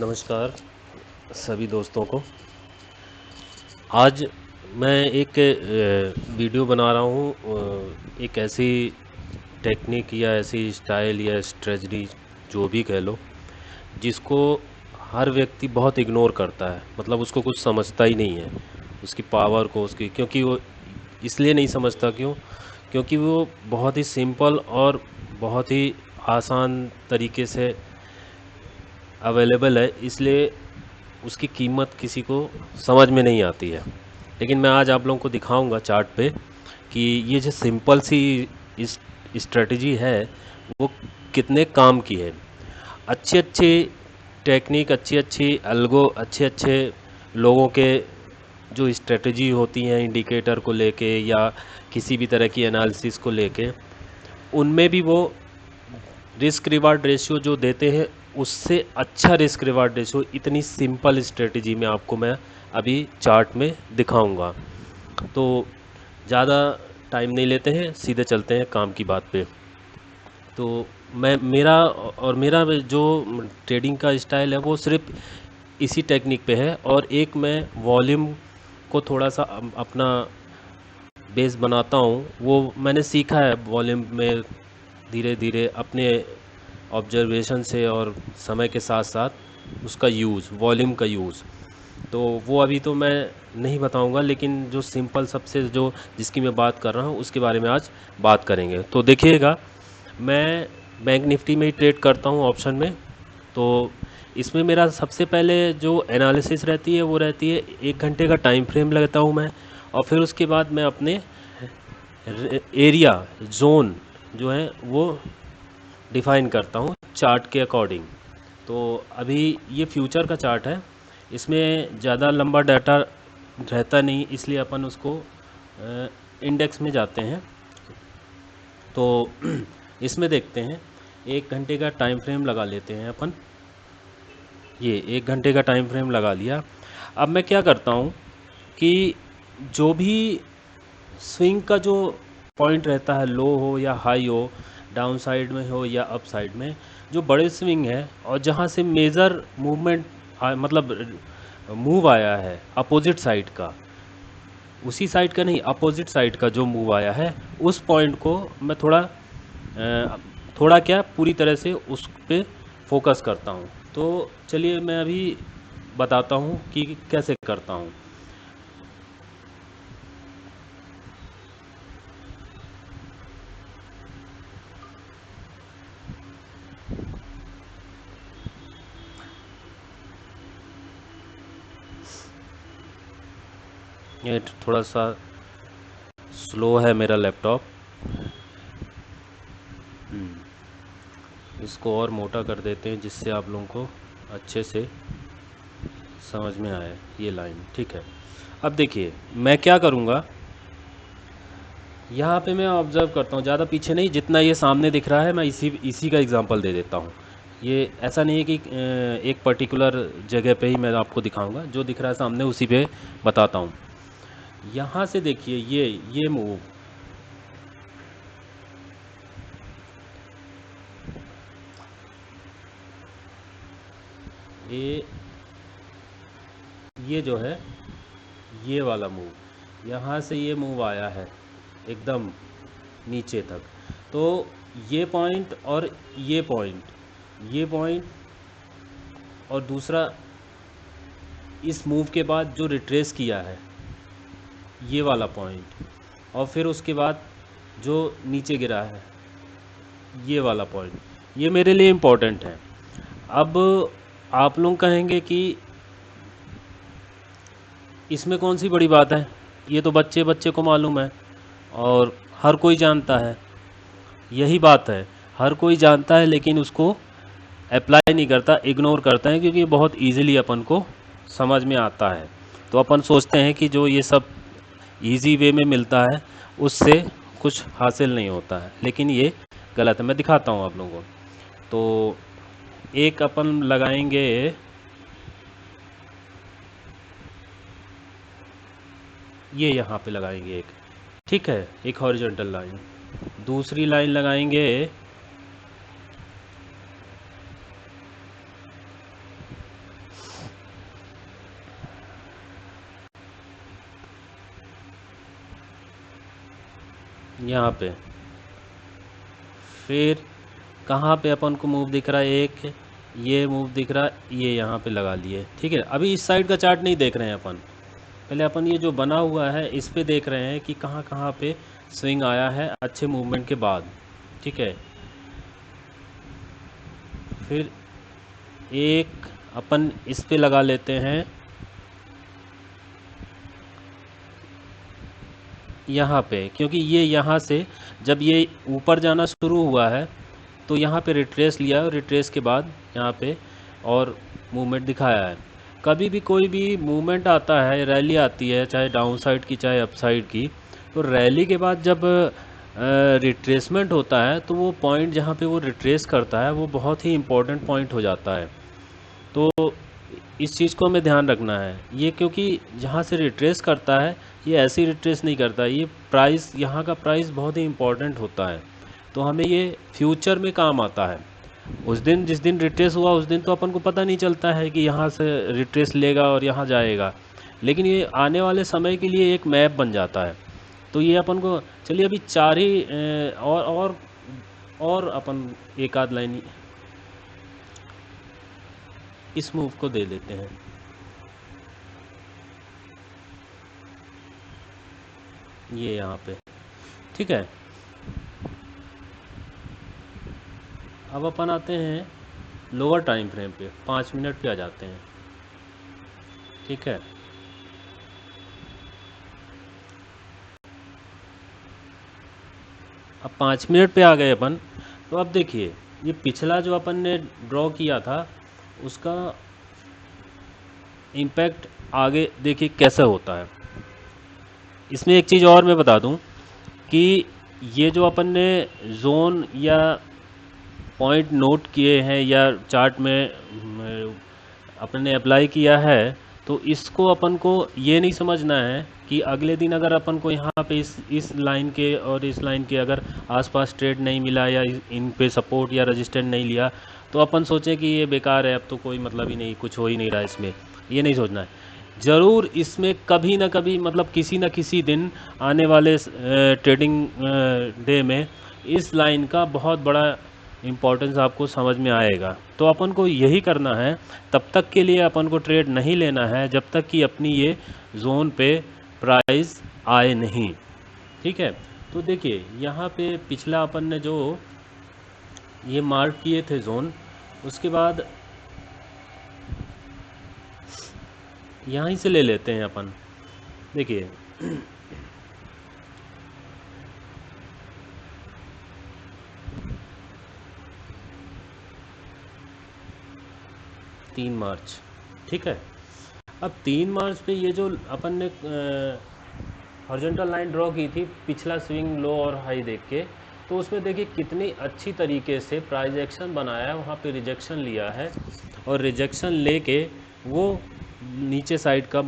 नमस्कार सभी दोस्तों को। आज मैं एक वीडियो बना रहा हूँ, एक ऐसी टेक्निक या ऐसी स्टाइल या स्ट्रेटजी जो भी कह लो, जिसको हर व्यक्ति बहुत इग्नोर करता है। मतलब उसको कुछ समझता ही नहीं है उसकी पावर को, उसकी, क्योंकि वो इसलिए नहीं समझता, क्योंकि वो बहुत ही सिंपल और बहुत ही आसान तरीके से अवेलेबल है, इसलिए उसकी कीमत किसी को समझ में नहीं आती है। लेकिन मैं आज आप लोगों को दिखाऊंगा चार्ट पे कि ये जो सिंपल सी इस स्ट्रेटजी है वो कितने काम की है। अच्छी अच्छी टेक्निक, अच्छी अच्छी अलगो, अच्छे अच्छे लोगों के जो स्ट्रेटजी होती हैं इंडिकेटर को लेके या किसी भी तरह की एनालिसिस को लेके, उनमें भी वो रिस्क रिवार्ड रेशियो जो देते हैं उससे अच्छा रिस्क रिवार्ड रेशियो इतनी सिंपल स्ट्रेटजी में आपको मैं अभी चार्ट में दिखाऊंगा। तो ज़्यादा टाइम नहीं लेते हैं, सीधे चलते हैं काम की बात पे। तो मेरा जो ट्रेडिंग का स्टाइल है वो सिर्फ इसी टेक्निक पे है, और एक मैं वॉल्यूम को थोड़ा सा अपना बेस बनाता हूँ। वो मैंने सीखा है वॉल्यूम में धीरे धीरे अपने ऑब्जर्वेशन से और समय के साथ साथ उसका यूज़, वॉल्यूम का यूज़। तो वो अभी तो मैं नहीं बताऊंगा, लेकिन जो सिंपल सबसे जो जिसकी मैं बात कर रहा हूँ उसके बारे में आज बात करेंगे। तो देखिएगा, मैं बैंक निफ्टी में ही ट्रेड करता हूँ ऑप्शन में। तो इसमें मेरा सबसे पहले जो एनालिसिस रहती है वो रहती है 1 घंटे का टाइम फ्रेम लगता हूँ मैं, और फिर उसके बाद मैं अपने एरिया, जोन जो है वो डिफाइन करता हूँ चार्ट के अकॉर्डिंग। तो अभी ये फ्यूचर का चार्ट है, इसमें ज़्यादा लंबा डाटा रहता नहीं, इसलिए अपन उसको इंडेक्स में जाते हैं। तो इसमें देखते हैं 1 घंटे का टाइम फ्रेम लगा लेते हैं अपन। ये 1 घंटे का टाइम फ्रेम लगा लिया। अब मैं क्या करता हूँ कि जो भी स्विंग का जो पॉइंट रहता है, लो हो या हाई हो, डाउन साइड में हो या अप साइड में, जो बड़े स्विंग है और जहाँ से मेजर मूवमेंट मतलब मूव आया है अपोजिट साइड का, उसी साइड का नहीं, अपोजिट साइड का जो मूव आया है, उस पॉइंट को मैं थोड़ा क्या पूरी तरह से उस पे फोकस करता हूँ। तो चलिए मैं अभी बताता हूँ कि कैसे करता हूँ। ये थोड़ा सा स्लो है मेरा लैपटॉप। इसको और मोटा कर देते हैं जिससे आप लोगों को अच्छे से समझ में आए ये लाइन। ठीक है, अब देखिए मैं क्या करूँगा, यहाँ पे मैं ऑब्ज़र्व करता हूँ, ज़्यादा पीछे नहीं, जितना ये सामने दिख रहा है मैं इसी इसी का एग्जांपल दे देता हूँ। ये ऐसा नहीं है कि एक पर्टिकुलर जगह पे ही मैं आपको दिखाऊंगा, जो दिख रहा है सामने उसी पे बताता हूँ। यहाँ से देखिए ये मूव, ये ये जो है ये वाला मूव, यहाँ से ये मूव आया है एकदम नीचे तक। तो ये पॉइंट और ये पॉइंट, ये पॉइंट और दूसरा इस मूव के बाद जो रिट्रेस किया है ये वाला पॉइंट, और फिर उसके बाद जो नीचे गिरा है ये वाला पॉइंट, ये मेरे लिए इम्पोर्टेंट है। अब आप लोग कहेंगे कि इसमें कौन सी बड़ी बात है, ये तो बच्चे बच्चे को मालूम है और हर कोई जानता है। यही बात है, हर कोई जानता है लेकिन उसको अप्लाई नहीं करता, इग्नोर करता है, क्योंकि ये बहुत इजीली अपन को समझ में आता है। तो अपन सोचते हैं कि जो ये सब इजी वे में मिलता है उससे कुछ हासिल नहीं होता है, लेकिन ये गलत है। मैं दिखाता हूँ आप लोगों को। तो एक अपन लगाएंगे, ये यहाँ पे लगाएंगे एक, ठीक है, एक हॉरिजॉन्टल लाइन। दूसरी लाइन लगाएंगे यहाँ पे फिर कहाँ पे अपन को मूव दिख रहा है, एक ये मूव दिख रहा है, ये यहाँ पे लगा लिए। ठीक है, अभी इस साइड का चार्ट नहीं देख रहे हैं अपन, पहले अपन ये जो बना हुआ है इस पे देख रहे हैं कि कहाँ कहाँ पे स्विंग आया है अच्छे मूवमेंट के बाद। ठीक है, फिर एक अपन इस पे लगा लेते हैं यहाँ पे, क्योंकि ये यहाँ से जब ये ऊपर जाना शुरू हुआ है तो यहाँ पे रिट्रेस लिया और रिट्रेस के बाद यहाँ पे और मूवमेंट दिखाया है। कभी भी कोई भी मूवमेंट आता है, रैली आती है, चाहे डाउन साइड की चाहे अप साइड की, तो रैली के बाद जब रिट्रेसमेंट होता है तो वो पॉइंट जहाँ पे वो रिट्रेस करता है वो बहुत ही इम्पोर्टेंट पॉइंट हो जाता है। तो इस चीज़ को हमें ध्यान रखना है ये, क्योंकि जहाँ से रिट्रेस करता है ये ऐसी रिट्रेस नहीं करता, ये प्राइस, यहाँ का प्राइस बहुत ही इम्पोर्टेंट होता है, तो हमें ये फ्यूचर में काम आता है। उस दिन जिस दिन रिट्रेस हुआ उस दिन तो अपन को पता नहीं चलता है कि यहाँ से रिट्रेस लेगा और यहाँ जाएगा, लेकिन ये आने वाले समय के लिए एक मैप बन जाता है। तो ये अपन को, चलिए अभी चार ही और अपन एक आध लाइन इस मूव को दे देते हैं। ये यहाँ पे ठीक है। अब अपन आते हैं लोअर टाइम फ्रेम पे, 5 मिनट पे आ जाते हैं। ठीक है, अब 5 मिनट पे आ गए अपन। तो अब देखिए ये पिछला जो अपन ने ड्रॉ किया था उसका इम्पैक्ट आगे देखिए कैसा होता है। इसमें एक चीज़ और मैं बता दूं कि ये जो अपन ने जोन या पॉइंट नोट किए हैं या चार्ट में अपन ने अप्लाई किया है, तो इसको अपन को ये नहीं समझना है कि अगले दिन अगर अपन को यहाँ पे इस लाइन के और इस लाइन के अगर आसपास ट्रेड नहीं मिला या इन पे सपोर्ट या रेजिस्टेंस नहीं लिया तो अपन सोचें कि ये बेकार है, अब तो कोई मतलब ही नहीं, कुछ हो ही नहीं रहा इसमें, ये नहीं सोचना है। ज़रूर इसमें कभी ना कभी, मतलब किसी न किसी दिन आने वाले ट्रेडिंग डे में इस लाइन का बहुत बड़ा इम्पोर्टेंस आपको समझ में आएगा। तो अपन को यही करना है, तब तक के लिए अपन को ट्रेड नहीं लेना है जब तक कि अपनी ये जोन पे प्राइस आए नहीं। ठीक है, तो देखिए यहाँ पे पिछला अपन ने जो ये मार्क किए थे जोन, उसके बाद यहीं से ले लेते हैं अपन। देखिए 3 मार्च। ठीक है, अब 3 मार्च पे ये जो अपन ने हॉरिजॉन्टल लाइन ड्रॉ की थी पिछला स्विंग लो और हाई देख के, तो उसमें देखिए कितनी अच्छी तरीके से प्राइस एक्शन बनाया, वहाँ पे रिजेक्शन लिया है और रिजेक्शन लेके वो नीचे साइड का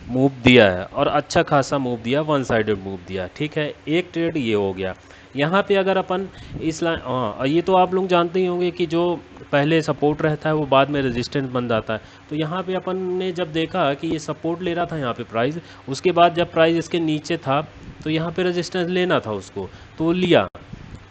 मूव दिया है और अच्छा खासा मूव दिया, वन साइडेड मूव दिया। ठीक है, एक ट्रेड ये हो गया। यहाँ पे अगर अपन इस लाइन, हाँ ये तो आप लोग जानते ही होंगे कि जो पहले सपोर्ट रहता है वो बाद में रेजिस्टेंस बन जाता है। तो यहाँ पे अपन ने जब देखा कि ये सपोर्ट ले रहा था यहाँ पे प्राइस, उसके बाद जब प्राइस इसके नीचे था तो यहाँ पे रेजिस्टेंस लेना था उसको, तो वो लिया।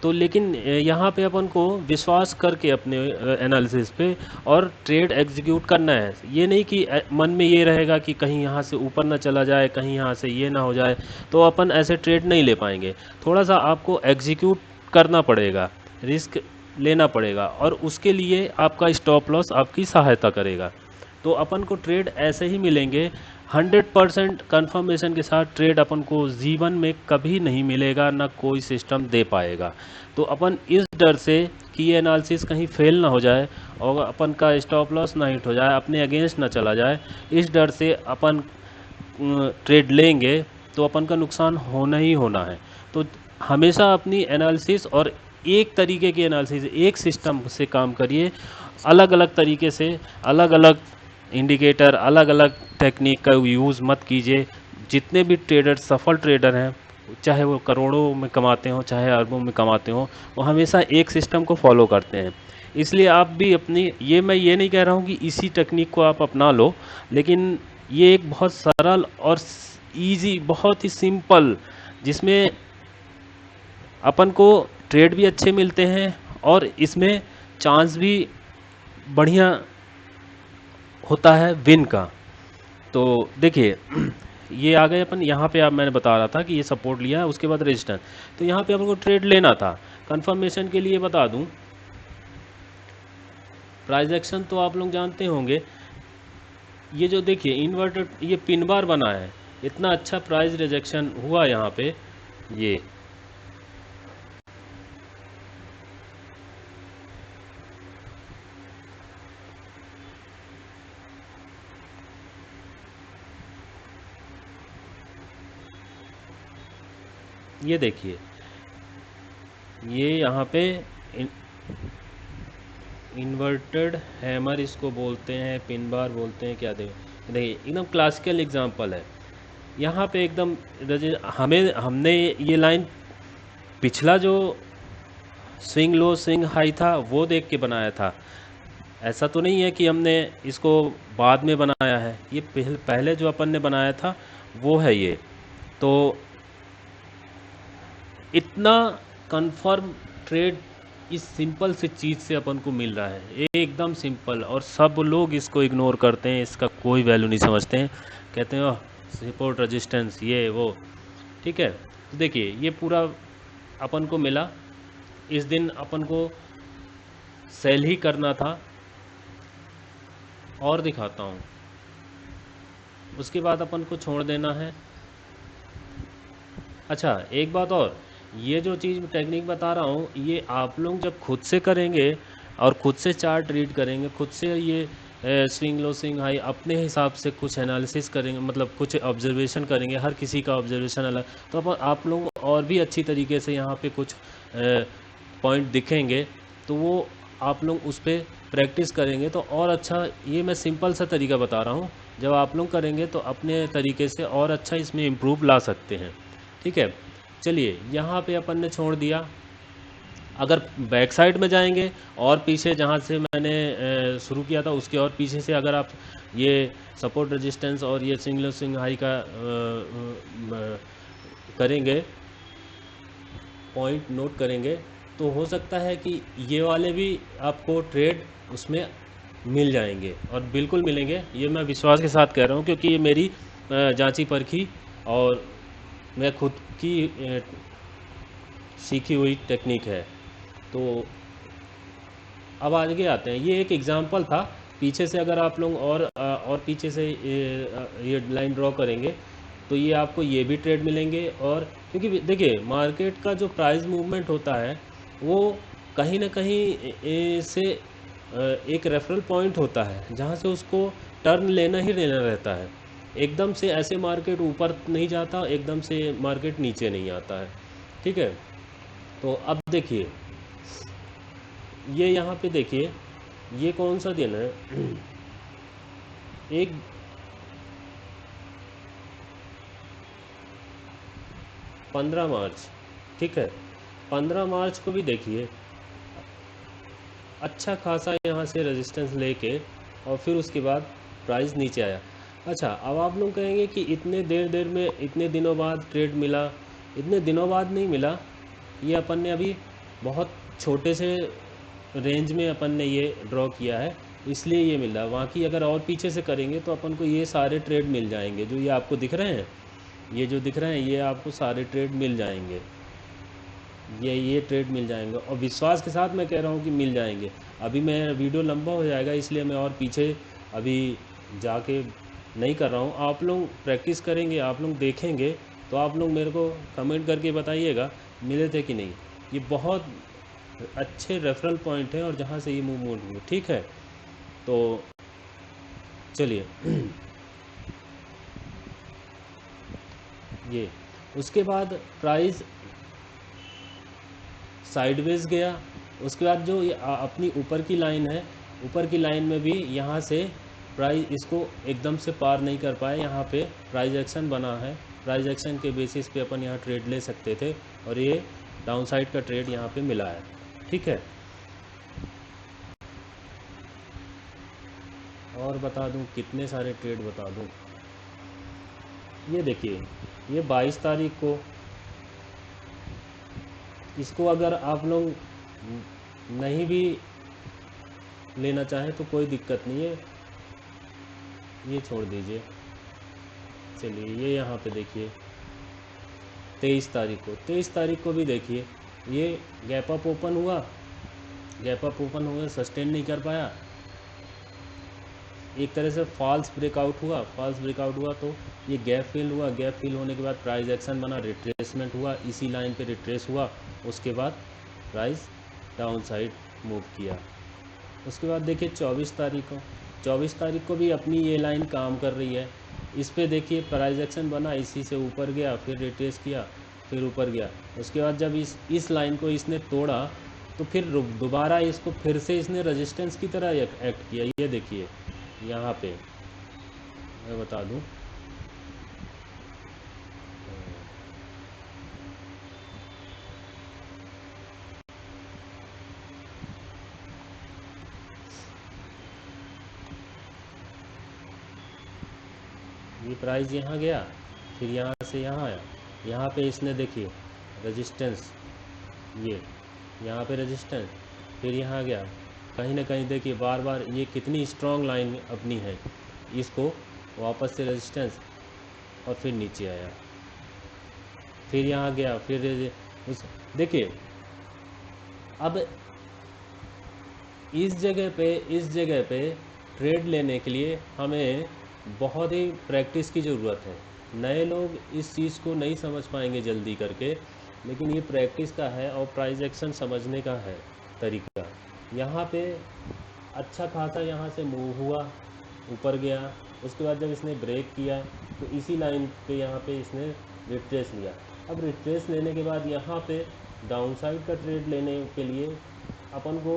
तो लेकिन यहाँ पे अपन को विश्वास करके अपने एनालिसिस पे और ट्रेड एग्जीक्यूट करना है। ये नहीं कि मन में ये रहेगा कि कहीं यहाँ से ऊपर ना चला जाए, कहीं यहाँ से ये ना हो जाए, तो अपन ऐसे ट्रेड नहीं ले पाएंगे। थोड़ा सा आपको एग्जीक्यूट करना पड़ेगा, रिस्क लेना पड़ेगा, और उसके लिए आपका स्टॉप लॉस आपकी सहायता करेगा। तो अपन को ट्रेड ऐसे ही मिलेंगे। 100% कन्फर्मेशन के साथ ट्रेड अपन को जीवन में कभी नहीं मिलेगा, ना कोई सिस्टम दे पाएगा। तो अपन इस डर से कि ये एनालिसिस कहीं फेल ना हो जाए और अपन का स्टॉप लॉस ना हिट हो जाए, अपने अगेंस्ट ना चला जाए, इस डर से अपन ट्रेड लेंगे तो अपन का नुकसान होना ही होना है। तो हमेशा अपनी एनालिसिस और एक तरीके की एनालिसिस, एक सिस्टम से काम करिए। अलग अलग तरीके से अलग अलग इंडिकेटर, अलग अलग टेक्निक का यूज़ मत कीजिए। जितने भी ट्रेडर, सफल ट्रेडर हैं, चाहे वो करोड़ों में कमाते हों चाहे अरबों में कमाते हों, वो हमेशा एक सिस्टम को फॉलो करते हैं। इसलिए आप भी अपनी, ये मैं ये नहीं कह रहा हूँ कि इसी टेक्निक को आप अपना लो, लेकिन ये एक बहुत सरल और ईजी, बहुत ही सिंपल, जिसमें अपन को ट्रेड भी अच्छे मिलते हैं और इसमें चांस भी बढ़िया होता है विन का। तो देखिए ये आ गए अपन यहाँ पे। आप मैंने बता रहा था कि ये सपोर्ट लिया, उसके बाद रेजिस्टेंस, तो यहाँ पे अपन को ट्रेड लेना था। कंफर्मेशन के लिए बता दूं, प्राइस एक्शन तो आप लोग जानते होंगे। ये जो देखिए इन्वर्टेड ये पिन बार बना है, इतना अच्छा प्राइस रिजेक्शन हुआ यहाँ पे। ये देखिए ये यहाँ पे इन्वर्टेड हैमर इसको बोलते हैं, पिन बार बोलते हैं, क्या देखिए एकदम क्लासिकल एग्जांपल है। यहाँ पे एकदम हमें हमने ये लाइन पिछला जो स्विंग लो स्विंग हाई था वो देख के बनाया था। ऐसा तो नहीं है कि हमने इसको बाद में बनाया है, ये पहले जो अपन ने बनाया था वो है ये। तो इतना कंफर्म ट्रेड इस सिंपल सी चीज़ से अपन को मिल रहा है, एकदम सिंपल, और सब लोग इसको इग्नोर करते हैं, इसका कोई वैल्यू नहीं समझते हैं, कहते हैं सपोर्ट रेजिस्टेंस ये वो। ठीक है, तो देखिए ये पूरा अपन को मिला। इस दिन अपन को सेल ही करना था, और दिखाता हूँ, उसके बाद अपन को छोड़ देना है। अच्छा एक बात और, ये जो चीज़ टेक्निक बता रहा हूँ ये आप लोग जब खुद से करेंगे और खुद से चार्ट रीड करेंगे, खुद से ये स्विंग लो स्विंग हाई अपने हिसाब से कुछ एनालिसिस करेंगे, मतलब कुछ ऑब्जर्वेशन करेंगे, हर किसी का ऑब्जर्वेशन अलग, तो आप लोग और भी अच्छी तरीके से यहाँ पे कुछ पॉइंट दिखेंगे, तो वो आप लोग उस पर प्रैक्टिस करेंगे तो और अच्छा। ये मैं सिंपल सा तरीका बता रहा हूँ, जब आप लोग करेंगे तो अपने तरीके से और अच्छा इसमें इम्प्रूव ला सकते हैं। ठीक है, चलिए यहाँ पे अपन ने छोड़ दिया। अगर बैक साइड में जाएंगे और पीछे जहाँ से मैंने शुरू किया था उसके और पीछे से अगर आप ये सपोर्ट रेजिस्टेंस और ये सिंगल स्विंग हाई का करेंगे, पॉइंट नोट करेंगे, तो हो सकता है कि ये वाले भी आपको ट्रेड उसमें मिल जाएंगे, और बिल्कुल मिलेंगे, ये मैं विश्वास के साथ कह रहा हूँ, क्योंकि ये मेरी जांची परखी और मैं खुद की सीखी हुई टेक्निक है। तो अब आगे आते हैं, ये एक एग्जांपल था। पीछे से अगर आप लोग और पीछे से ये लाइन ड्रॉ करेंगे तो ये आपको ये भी ट्रेड मिलेंगे। और क्योंकि देखिए मार्केट का जो प्राइस मूवमेंट होता है वो कहीं ना कहीं से एक रेफरल पॉइंट होता है जहाँ से उसको टर्न लेना ही लेना रहता है। एकदम से ऐसे मार्केट ऊपर नहीं जाता, एकदम से मार्केट नीचे नहीं आता है। ठीक है, तो अब देखिए ये यहाँ पे देखिए ये कौन सा दिन है एक 15 मार्च। ठीक है, 15 मार्च को भी देखिए अच्छा खासा यहाँ से रेजिस्टेंस लेके और फिर उसके बाद प्राइस नीचे आया। अच्छा अब आप लोग कहेंगे कि इतने देर में इतने दिनों बाद ट्रेड मिला, इतने दिनों बाद नहीं मिला, ये अपन ने अभी बहुत छोटे से रेंज में अपन ने ये ड्रॉ किया है, इसलिए ये मिल रहा है। बाकी अगर और पीछे से करेंगे तो अपन को ये सारे ट्रेड मिल जाएंगे, जो ये आपको दिख रहे हैं, ये जो दिख रहे हैं ये आपको सारे ट्रेड मिल जाएंगे, ये ट्रेड मिल जाएंगे, और विश्वास के साथ मैं कह रहा हूँ कि मिल जाएंगे। अभी मैं वीडियो लंबा हो जाएगा इसलिए मैं और पीछे अभी जाके नहीं कर रहा हूँ। आप लोग प्रैक्टिस करेंगे, आप लोग देखेंगे, तो आप लोग मेरे को कमेंट करके बताइएगा मिले थे कि नहीं। ये बहुत अच्छे रेफरल पॉइंट हैं और जहाँ से ये मूवमेंट हुई। ठीक है, तो चलिए ये उसके बाद प्राइस साइडवेज गया। उसके बाद जो ये अपनी ऊपर की लाइन है, ऊपर की लाइन में भी यहाँ से प्राइस इसको एकदम से पार नहीं कर पाए, यहाँ पे प्राइस एक्शन बना है। प्राइस एक्शन के बेसिस पे अपन यहाँ ट्रेड ले सकते थे और ये डाउनसाइड का ट्रेड यहाँ पे मिला है। ठीक है, और बता दूं कितने सारे ट्रेड बता दूं। ये देखिए ये 22 तारीख को इसको अगर आप लोग नहीं भी लेना चाहें तो कोई दिक्कत नहीं है, ये छोड़ दीजिए। चलिए ये यहाँ पे देखिए 23 तारीख को भी देखिए ये गैप अप ओपन हुआ, गैप अप ओपन हुआ, सस्टेन नहीं कर पाया, एक तरह से फॉल्स ब्रेकआउट हुआ, तो ये गैप फिल हुआ, गैप फिल होने के बाद प्राइस एक्शन बना, रिट्रेसमेंट हुआ, इसी लाइन पे रिट्रेस हुआ, उसके बाद प्राइस डाउन साइड मूव किया। उसके बाद देखिए 24 तारीख को भी अपनी ये लाइन काम कर रही है, इस पे देखिए प्राइस एक्शन बना, इसी से ऊपर गया, फिर रिट्रेस किया, फिर ऊपर गया। उसके बाद जब इस लाइन को इसने तोड़ा तो फिर दोबारा इसको फिर से इसने रेजिस्टेंस की तरह एक्ट किया। ये देखिए यहाँ पे मैं बता दूं, ये प्राइस यहाँ गया, फिर यहाँ से यहाँ आया, यहाँ पे इसने देखिए रेजिस्टेंस, ये यहाँ पे रेजिस्टेंस, फिर यहाँ गया, कहीं ना कहीं देखिए बार बार ये कितनी स्ट्रॉन्ग लाइन अपनी है, इसको वापस से रेजिस्टेंस और फिर नीचे आया, फिर यहाँ गया, फिर उस देखिए अब इस जगह पे ट्रेड लेने के लिए हमें बहुत ही प्रैक्टिस की ज़रूरत है। नए लोग इस चीज़ को नहीं समझ पाएंगे जल्दी करके, लेकिन ये प्रैक्टिस का है और प्राइस एक्शन समझने का है तरीका। यहाँ पे अच्छा खासा यहाँ से मूव हुआ, ऊपर गया, उसके बाद जब इसने ब्रेक किया तो इसी लाइन पे यहाँ पे इसने रिट्रेस लिया। अब रिट्रेस लेने के बाद यहाँ पे डाउनसाइड का ट्रेड लेने के लिए अपन को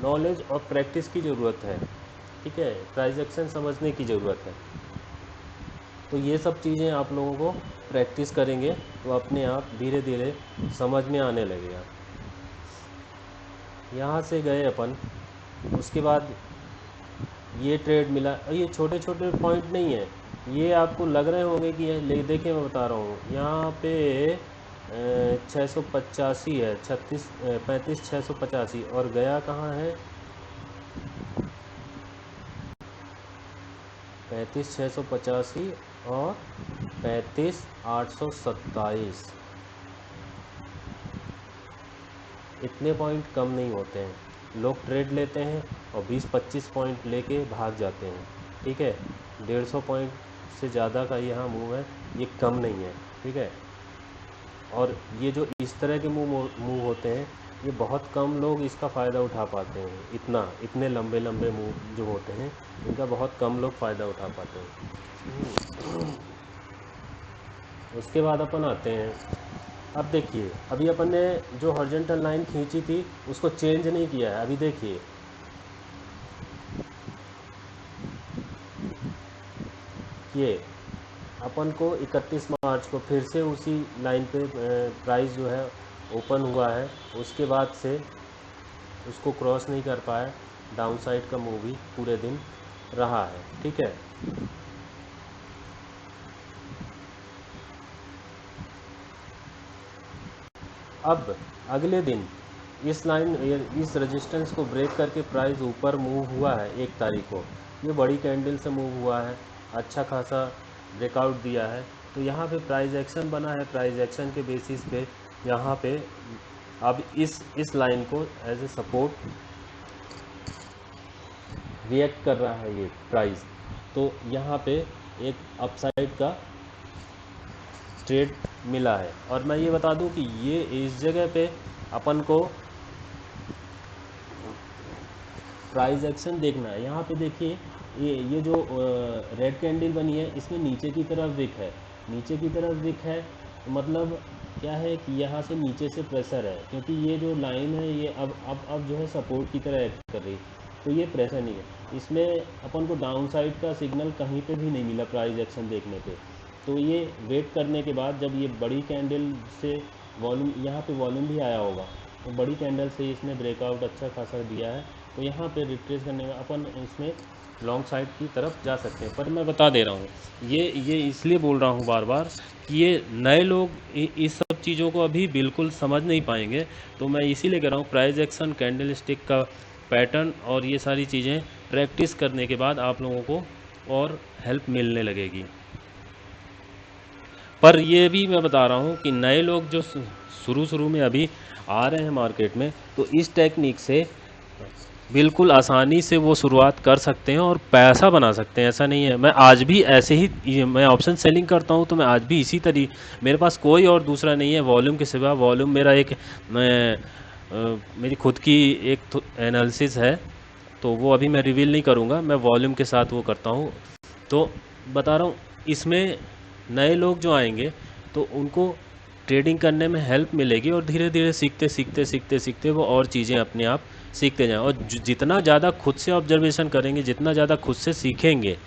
नॉलेज और प्रैक्टिस की ज़रूरत है, ठीक है, प्राइस एक्शन समझने की ज़रूरत है। तो ये सब चीज़ें आप लोगों को प्रैक्टिस करेंगे तो अपने आप धीरे धीरे समझ में आने लगेगा। यहाँ से गए अपन, उसके बाद ये ट्रेड मिला, और ये छोटे छोटे पॉइंट नहीं है, ये आपको लग रहे होंगे कि ले देखिए मैं बता रहा हूँ यहाँ पे 685 है, 35 685, और गया कहाँ है 35 685 और 35 827। इतने पॉइंट कम नहीं होते हैं, लोग ट्रेड लेते हैं और 20-25 पॉइंट लेके भाग जाते हैं, ठीक है। 150 पॉइंट से ज़्यादा का यहाँ मूव है, ये कम नहीं है, ठीक है। और ये जो इस तरह के मूव होते हैं, ये बहुत कम लोग इसका फ़ायदा उठा पाते हैं, इतने लंबे लंबे मूव जो होते हैं इनका बहुत कम लोग फ़ायदा उठा पाते हैं। उसके बाद अपन आते हैं, अब देखिए अभी अपन ने जो हॉरिजॉन्टल लाइन खींची थी उसको चेंज नहीं किया है, अभी देखिए ये अपन को 31 मार्च को फिर से उसी लाइन पे प्राइस जो है ओपन हुआ है, उसके बाद से उसको क्रॉस नहीं कर पाया, डाउन साइड का मूव भी पूरे दिन रहा है, ठीक है। अब अगले दिन इस रेजिस्टेंस को ब्रेक करके प्राइस ऊपर मूव हुआ है 1 तारीख को, ये बड़ी कैंडल से मूव हुआ है, अच्छा खासा ब्रेकआउट दिया है, तो यहाँ पे प्राइस एक्शन बना है, प्राइस एक्शन के बेसिस पे यहाँ पे अब इस लाइन को एज ए सपोर्ट रिएक्ट कर रहा है ये प्राइस, तो यहाँ पे एक अपसाइड का ट्रेड मिला है। और मैं ये बता दूं कि ये इस जगह पे अपन को प्राइस एक्शन देखना है। यहाँ पे देखिए ये जो रेड कैंडल बनी है इसमें नीचे की तरफ विक है, नीचे की तरफ विक है, तो मतलब क्या है कि यहाँ से नीचे से प्रेशर है, क्योंकि ये जो लाइन है ये अब जो है सपोर्ट की तरह एक्ट कर रही, तो ये प्रेशर नहीं है, इसमें अपन को डाउन साइड का सिग्नल कहीं पे भी नहीं मिला प्राइस एक्शन देखने पे। तो ये वेट करने के बाद जब ये बड़ी कैंडल से वॉल्यूम, यहाँ पे वॉल्यूम भी आया होगा, तो बड़ी कैंडल से इसने ब्रेकआउट अच्छा खासा दिया है, तो यहाँ पे रिट्रेस करने में अपन इसमें लॉन्ग साइड की तरफ जा सकते हैं। पर मैं बता दे रहा हूँ, ये इसलिए बोल रहा हूँ बार बार कि ये नए लोग इस सब चीज़ों को अभी बिल्कुल समझ नहीं पाएंगे। तो मैं इसीलिए कह रहा हूँ प्राइस एक्शन, कैंडल स्टिक का पैटर्न और ये सारी चीज़ें प्रैक्टिस करने के बाद आप लोगों को और हेल्प मिलने लगेगी। पर ये भी मैं बता रहा हूँ कि नए लोग जो शुरू शुरू में अभी आ रहे हैं मार्केट में, तो इस टेक्निक से बिल्कुल आसानी से वो शुरुआत कर सकते हैं और पैसा बना सकते हैं। ऐसा नहीं है, मैं आज भी ऐसे ही मैं ऑप्शन सेलिंग करता हूँ, तो मैं आज भी इसी मेरे पास कोई और दूसरा नहीं है वॉल्यूम के सिवा। वॉल्यूम मेरा एक मेरी खुद की एक एनालिसिस है, तो वो अभी मैं रिवील नहीं करूँगा, मैं वॉल्यूम के साथ वो करता हूँ। तो बता रहा हूँ, इसमें नए लोग जो आएंगे तो उनको ट्रेडिंग करने में हेल्प मिलेगी और धीरे धीरे सीखते सीखते सीखते सीखते वो और चीज़ें अपने आप सीखते जाएं। और जितना ज़्यादा खुद से ऑब्जर्वेशन करेंगे, जितना ज़्यादा खुद से सीखेंगे,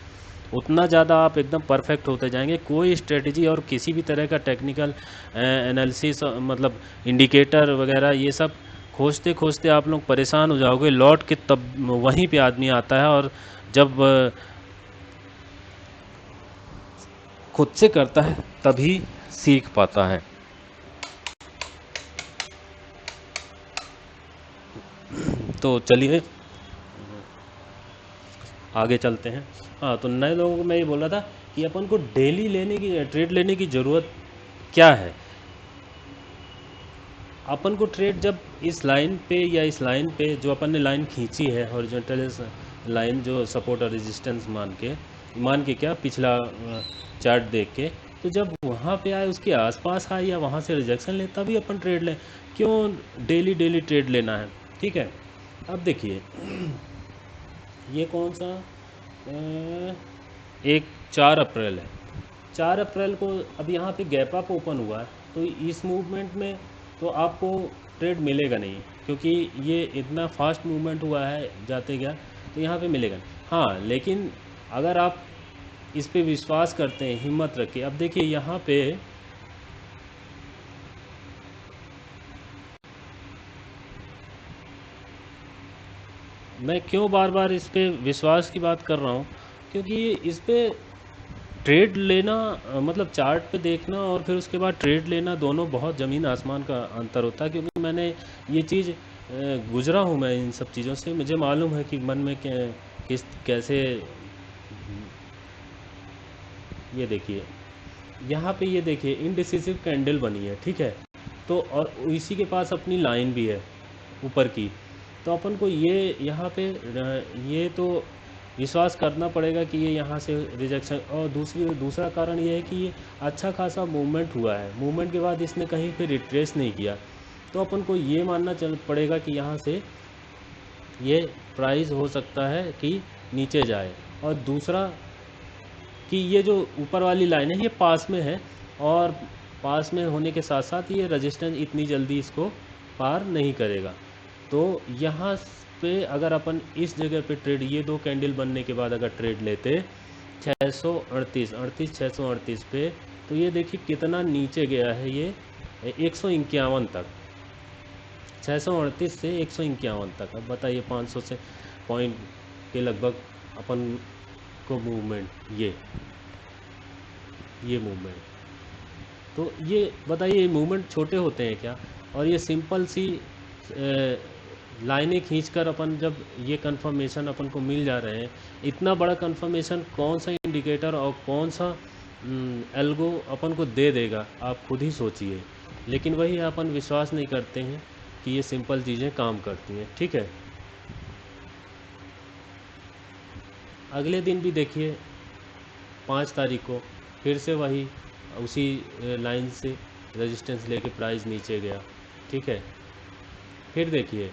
उतना ज़्यादा आप एकदम परफेक्ट होते जाएंगे। कोई स्ट्रेटजी और किसी भी तरह का टेक्निकल एनालिसिस, मतलब इंडिकेटर वगैरह, ये सब खोजते खोजते आप लोग परेशान हो जाओगे। लौट के तब वहीं पे आदमी आता है, और जब खुद से करता है तभी सीख पाता है। तो चलिए आगे चलते हैं। हाँ, तो नए लोगों को मैं ये बोल रहा था कि अपन को डेली ट्रेड लेने की ज़रूरत क्या है। अपन को ट्रेड जब इस लाइन पे या इस लाइन पे जो अपन ने लाइन खींची है, हॉरिजॉन्टल लाइन जो सपोर्ट और रेजिस्टेंस मान के क्या पिछला चार्ट देख के, तो जब वहाँ पे आए, उसके आसपास आए या वहाँ से रिजेक्शन ले, तभी अपन ट्रेड लें। क्यों डेली डेली ट्रेड लेना है? ठीक है, अब देखिए ये कौन सा एक 4 अप्रैल है। 4 अप्रैल को अब यहाँ पे गैप अप ओपन हुआ है, तो इस मूवमेंट में तो आपको ट्रेड मिलेगा नहीं, क्योंकि ये इतना फास्ट मूवमेंट हुआ है जाते गया, तो यहाँ पे मिलेगा नहीं। हाँ, लेकिन अगर आप इस पे विश्वास करते हैं, हिम्मत रखिए। अब देखिए यहाँ पे मैं क्यों बार बार इस पे विश्वास की बात कर रहा हूँ, क्योंकि इस पे ट्रेड लेना मतलब चार्ट पे देखना और फिर उसके बाद ट्रेड लेना, दोनों बहुत ज़मीन आसमान का अंतर होता है। क्योंकि मैंने ये चीज़ गुजरा हूँ मैं इन सब चीज़ों से, मुझे मालूम है कि मन में किस कैसे। ये देखिए यहाँ पे, ये देखिए इनडिसिसिव कैंडल बनी है, ठीक है। तो और इसी के पास अपनी लाइन भी है ऊपर की। तो अपन को ये यहाँ पे ये तो विश्वास करना पड़ेगा कि ये यहाँ से रिजेक्शन। और दूसरा कारण ये है कि ये अच्छा खासा मूवमेंट हुआ है, मूवमेंट के बाद इसने कहीं पे रिट्रेस नहीं किया, तो अपन को ये मानना चल पड़ेगा कि यहाँ से ये प्राइस हो सकता है कि नीचे जाए। और दूसरा कि ये जो ऊपर वाली लाइन है ये पास में है, और पास में होने के साथ साथ ये रेजिस्टेंस इतनी जल्दी इसको पार नहीं करेगा। तो यहाँ पे अगर अपन इस जगह पे ट्रेड, ये दो कैंडल बनने के बाद अगर ट्रेड लेते 638 पे, तो ये देखिए कितना नीचे गया है ये 151 तक। 638 से 151 तक। अब बताइए 500 से पॉइंट के लगभग अपन को मूवमेंट, ये मूवमेंट, तो ये बताइए ये मूवमेंट छोटे होते हैं क्या? और ये सिंपल सी लाइनें खींचकर अपन जब ये कंफर्मेशन अपन को मिल जा रहे हैं, इतना बड़ा कंफर्मेशन कौन सा इंडिकेटर और कौन सा एल्गो अपन को दे देगा, आप खुद ही सोचिए। लेकिन वही अपन विश्वास नहीं करते हैं कि ये सिंपल चीज़ें काम करती हैं, ठीक है। अगले दिन भी देखिए 5 तारीख को फिर से वही उसी लाइन से रेजिस्टेंस लेके प्राइस नीचे गया, ठीक है। फिर देखिए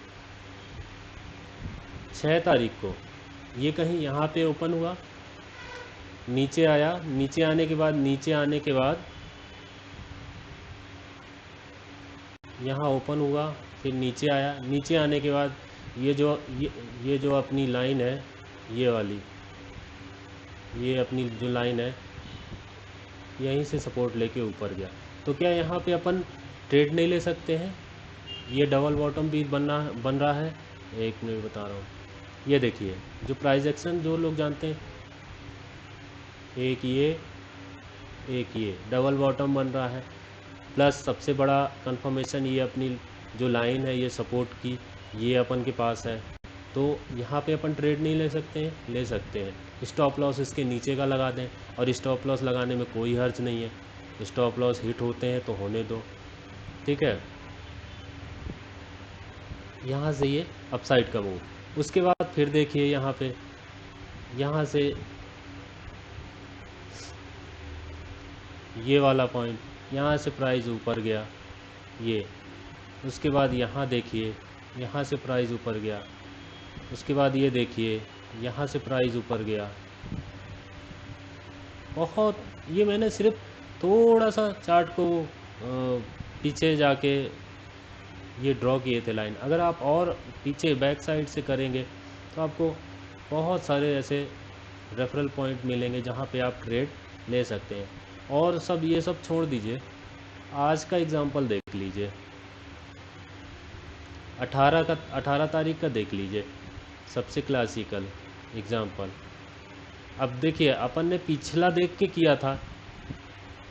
6 तारीख को ये कहीं यहाँ पे ओपन हुआ, नीचे आया, नीचे आने के बाद यहाँ ओपन हुआ, फिर नीचे आया, नीचे आने के बाद ये जो अपनी लाइन है, ये वाली, ये अपनी जो लाइन है, यहीं से सपोर्ट लेके ऊपर गया। तो क्या यहाँ पे अपन ट्रेड नहीं ले सकते हैं? ये डबल बॉटम भी बन रहा है। एक मिनट बता रहा हूँ, ये देखिए जो प्राइस एक्शन जो लोग जानते हैं, एक ये डबल बॉटम बन रहा है। प्लस सबसे बड़ा कंफर्मेशन ये अपनी जो लाइन है ये सपोर्ट की, ये अपन के पास है। तो यहाँ पे अपन ट्रेड नहीं ले सकते हैं, ले सकते हैं। स्टॉप लॉस इसके नीचे का लगा दें, और स्टॉप लॉस लगाने में कोई हर्ज नहीं है। स्टॉप लॉस हिट होते हैं तो होने दो, ठीक है। यहाँ से ये अपसाइड का मूव, उसके बाद फिर देखिए यहाँ पे, यहाँ से ये वाला पॉइंट, यहाँ से प्राइस ऊपर गया ये, उसके बाद यहाँ देखिए यहाँ से प्राइस ऊपर गया, उसके बाद ये देखिए यहाँ से प्राइस ऊपर गया। बहुत, ये मैंने सिर्फ थोड़ा सा चार्ट को पीछे जाके ये ड्रॉ किए थे लाइन। अगर आप और पीछे बैक साइड से करेंगे तो आपको बहुत सारे ऐसे रेफरल पॉइंट मिलेंगे जहाँ पे आप ट्रेड ले सकते हैं। और सब ये सब छोड़ दीजिए, आज का एग्जांपल देख लीजिए, 18 तारीख का देख लीजिए, सबसे क्लासिकल एग्जांपल। अब देखिए अपन ने पिछला देख के किया था,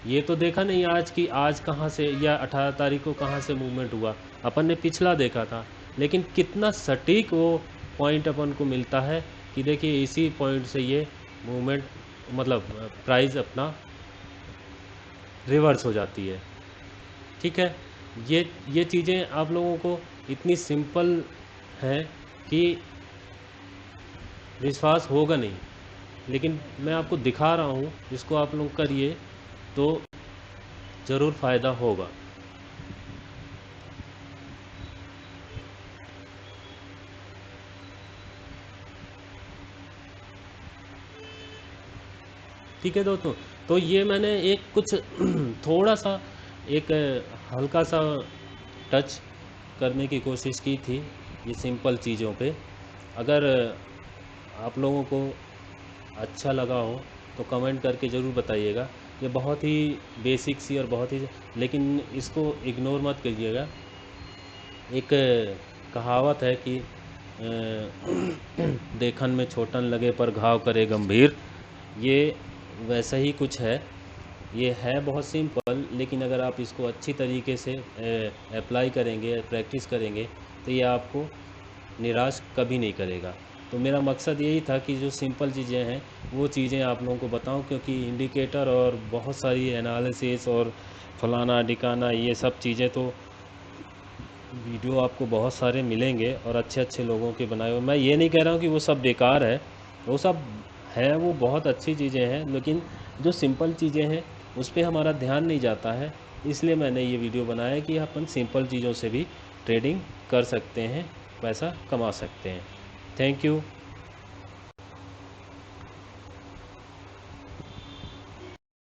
ये तो देखा नहीं आज की, आज कहाँ से या 18 तारीख को कहाँ से मूवमेंट हुआ, अपन ने पिछला देखा था। लेकिन कितना सटीक वो पॉइंट अपन को मिलता है कि देखिए इसी पॉइंट से ये मूवमेंट, मतलब प्राइस अपना रिवर्स हो जाती है, ठीक है। ये चीज़ें आप लोगों को इतनी सिंपल हैं कि विश्वास होगा नहीं, लेकिन मैं आपको दिखा रहा हूँ, इसको आप लोग करिए तो ज़रूर फ़ायदा होगा। ठीक है दोस्तों, तो ये मैंने एक कुछ थोड़ा सा एक हल्का सा टच करने की कोशिश की थी ये सिंपल चीज़ों पे। अगर आप लोगों को अच्छा लगा हो तो कमेंट करके ज़रूर बताइएगा। ये बहुत ही बेसिक सी और बहुत ही, लेकिन इसको इग्नोर मत करिएगा। एक कहावत है कि देखन में छोटन लगे पर घाव करे गंभीर, ये वैसा ही कुछ है। ये है बहुत सिंपल, लेकिन अगर आप इसको अच्छी तरीके से अप्लाई करेंगे, प्रैक्टिस करेंगे, तो ये आपको निराश कभी नहीं करेगा। तो मेरा मकसद यही था कि जो सिंपल चीज़ें हैं वो चीज़ें आप लोगों को बताऊं, क्योंकि इंडिकेटर और बहुत सारी एनालिसिस और फलाना ढिकाना ये सब चीज़ें तो वीडियो आपको बहुत सारे मिलेंगे और अच्छे अच्छे लोगों के बनाए हुए। मैं ये नहीं कह रहा हूँ कि वो सब बेकार है, वो सब है, वो बहुत अच्छी चीज़ें हैं, लेकिन जो सिंपल चीज़ें हैं उस पर हमारा ध्यान नहीं जाता है। इसलिए मैंने ये वीडियो बनाया कि अपन सिंपल चीज़ों से भी ट्रेडिंग कर सकते हैं, पैसा कमा सकते हैं। Thank you.